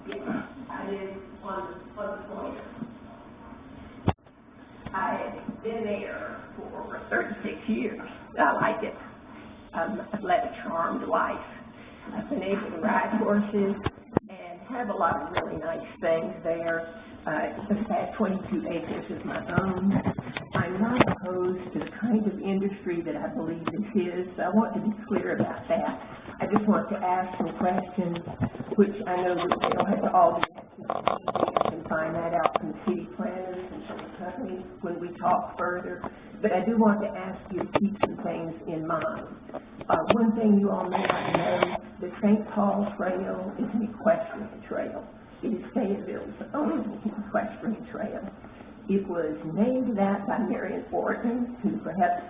Yeah, I live on the point. I've been there for 36 years. I like it. I've led a charmed life. I've been able to ride horses and have a lot of really nice things there. Just had 22 acres of my own. I'm not opposed to the kind of industry that I believe this is, so I want to be clear about that. I just want to ask some questions, which I know that they don't have to all be answered. I can find that out from the city planners and from the company when we talk further. But I do want to ask you to keep some things in mind. One thing you all may not know, the St. Paul Trail is an equestrian trail. It is Fayetteville's only equestrian trail. It was named that by Marion Orton, who perhaps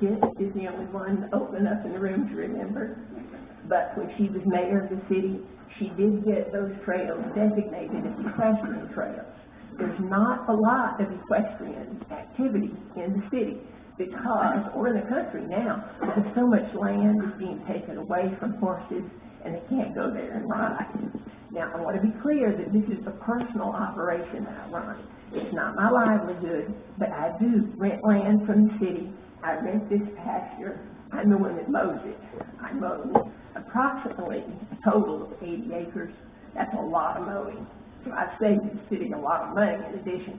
is the only one old enough in the room to remember. But when she was mayor of the city, she did get those trails designated as equestrian trails. There's not a lot of equestrian activity in the city because, or in the country now, because so much land is being taken away from horses and they can't go there and ride. Now, I want to be clear that this is a personal operation that I run. It's not my livelihood, but I do rent land from the city. I rent this pasture. I'm the one that mows it. I mow approximately a total of 80 acres. That's a lot of mowing. So I've saved the city a lot of money in addition.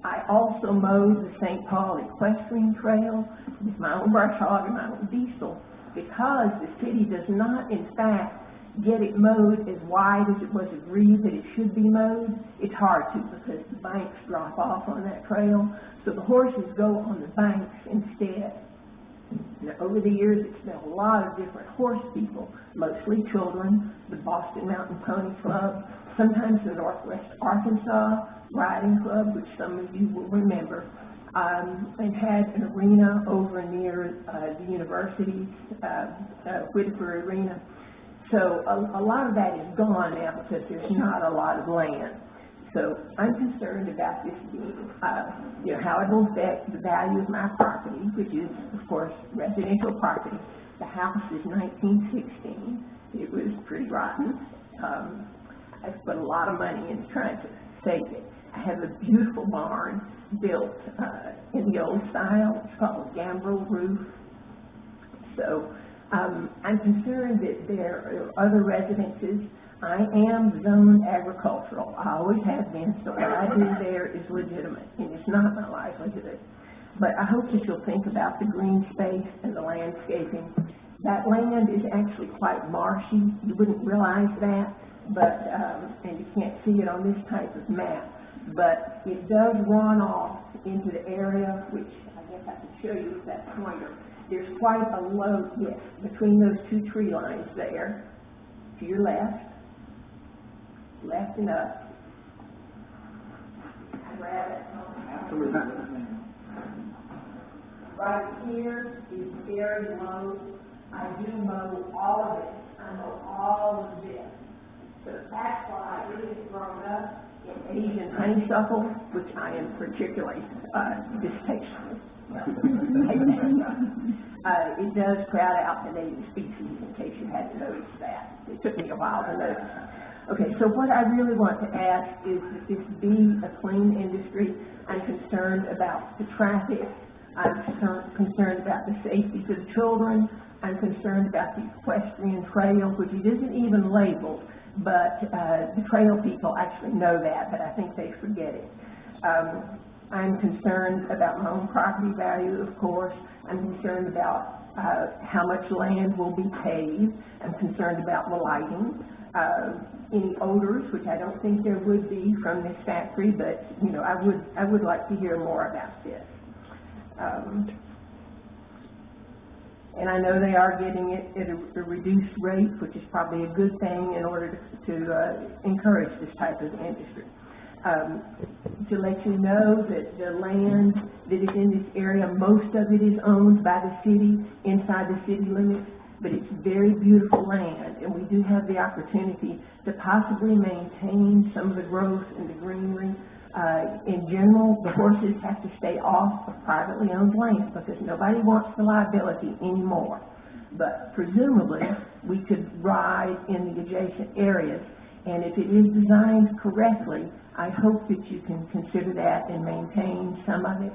I also mow the St. Paul Equestrian Trail with my own brush hog and my own diesel because the city does not, in fact, get it mowed as wide as it was agreed that it should be mowed. It's hard to because the banks drop off on that trail, so the horses go on the banks instead. Now, over the years, it's been a lot of different horse people, mostly children, the Boston Mountain Pony Club, sometimes the Northwest Arkansas Riding Club, which some of you will remember, and had an arena over near the university's Whitaker Arena. So a lot of that is gone now because there's not a lot of land. So I'm concerned about this being, how it will affect the value of my property, which is, of course, residential property. The house is 1916. It was pretty rotten. I put a lot of money into trying to save it. I have a beautiful barn built in the old style. It's called a gambrel roof. So I'm concerned that there are other residences. I am zoned agricultural. I always have been, so what I do there is legitimate, and it's not my livelihood. But I hope that you'll think about the green space and the landscaping. That land is actually quite marshy. You wouldn't realize that, but and you can't see it on this type of map. But it does run off into the area, which I guess I could show you with that pointer. There's quite a low, yes, between those two tree lines there, to your left and up. Right here is very low. I do mow all of it. I mow all of this. So that's why it is grown up in Asian honeysuckle, which I am particularly distasteful. It does crowd out the native species, in case you hadn't noticed that. It took me a while to notice. Okay, so what I really want to ask is that this be a clean industry. I'm concerned about the traffic. I'm concerned about the safety for the children. I'm concerned about the equestrian trail, which it isn't even labeled, but the trail people actually know that, but I think they forget it. I'm concerned about my own property value, of course. I'm concerned about how much land will be paved. I'm concerned about the lighting, any odors, which I don't think there would be from this factory, but I would like to hear more about this. And I know they are getting it at a reduced rate, which is probably a good thing in order to encourage this type of industry. To let you know that the land that is in this area, most of it is owned by the city, inside the city limits, but it's very beautiful land, and we do have the opportunity to possibly maintain some of the growth and the greenery. In general, the horses have to stay off of privately owned land because nobody wants the liability anymore. But presumably, we could ride in the adjacent areas. And if it is designed correctly, I hope that you can consider that and maintain some of it.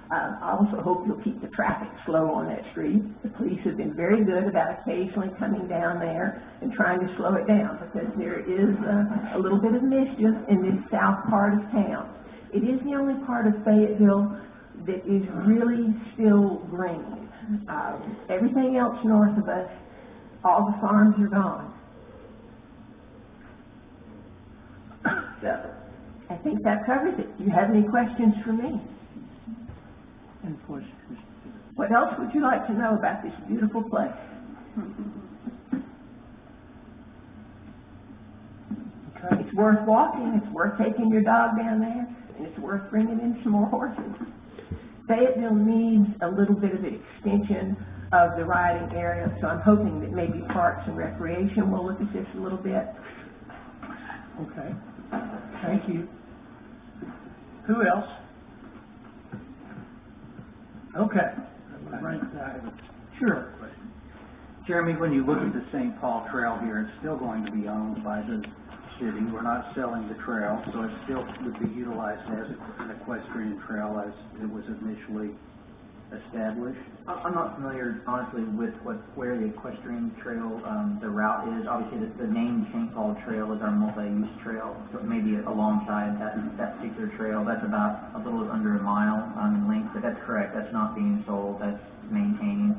I also hope you'll keep the traffic slow on that street. The police have been very good about occasionally coming down there and trying to slow it down, because there is a little bit of mischief in this south part of town. It is the only part of Fayetteville that is really still green. Everything else north of us, all the farms are gone. So, I think that covers it. Do you have any questions for me? What else would you like to know about this beautiful place? Okay. It's worth walking, it's worth taking your dog down there, and it's worth bringing in some more horses. Fayetteville needs a little bit of an extension of the riding area, so I'm hoping that maybe Parks and Recreation will look at this a little bit. Okay, thank you. Who else? Okay. Right. Sure. Jeremy, when you look at the St. Paul Trail here, it's still going to be owned by the city. We're not selling the trail, so it still would be utilized as an equestrian trail as it was initially established. I'm not familiar, honestly, with where the equestrian trail, the route is. Obviously, the name St. Paul Trail is our multi-use trail, so maybe alongside that particular trail. That's about a little under a mile in length, but that's correct. That's not being sold. That's maintaining.